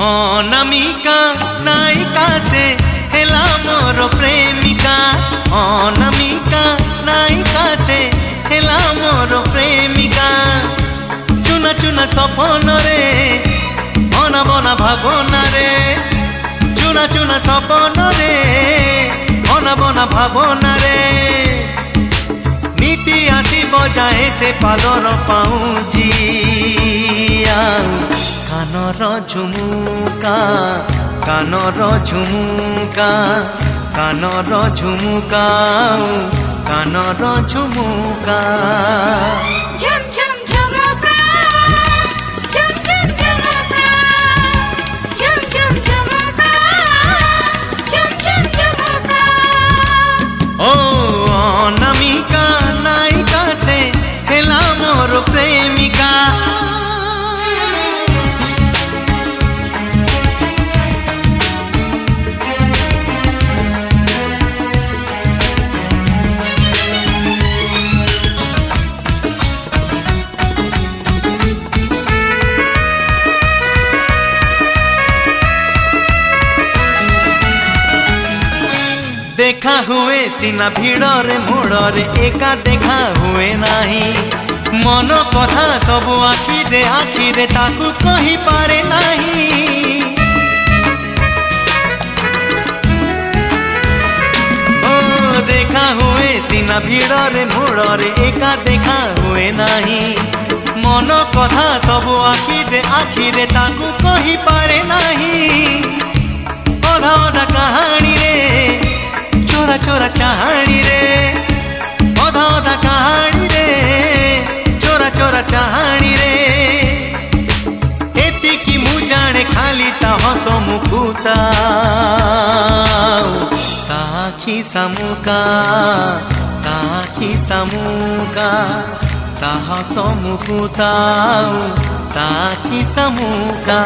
अनामिका नायिका से हेला मोर प्रेमिका। अनामिका नायिका से हेला मोर प्रेमिका। चुना चुना सपन रे बना बना भावना रे। चुना चुना सपन रे बना बना भावना रे। नीति आसी बजाए से पादर पाऊँजी कानर झुमुका कानर झुमुका कानर झुमुका कानर झुमुका। झुम झुम झुमुका झुम झुम झुमुका झुम झुम झुमुका झुम झुम झुमुका। ओ अनामिका नायिका से हेला मोर प्रेमिका। देखा हुए सीना भिड़रे मोड़रे एका देखा हुए नाही। मन कथा सब आखिरे आखिरे ताकू कही पारे नाही। ओ देखा हुए सीना भिड़रे मोड़रे एका देखा हुए नाही। मन कथा सब आखिरे आखिरे ताकू कही पारे नाही। अधा अधा कहानी रे चोरा चोरा चाहाणी रे। अधा अधा कहानी रे चोरा चोरा चाहाणी रे। एतिकी मु जाने खाली ता हस मुकुता ताखी सामुका ताखी सामुका ता हस मुकुता ताखी सामुका।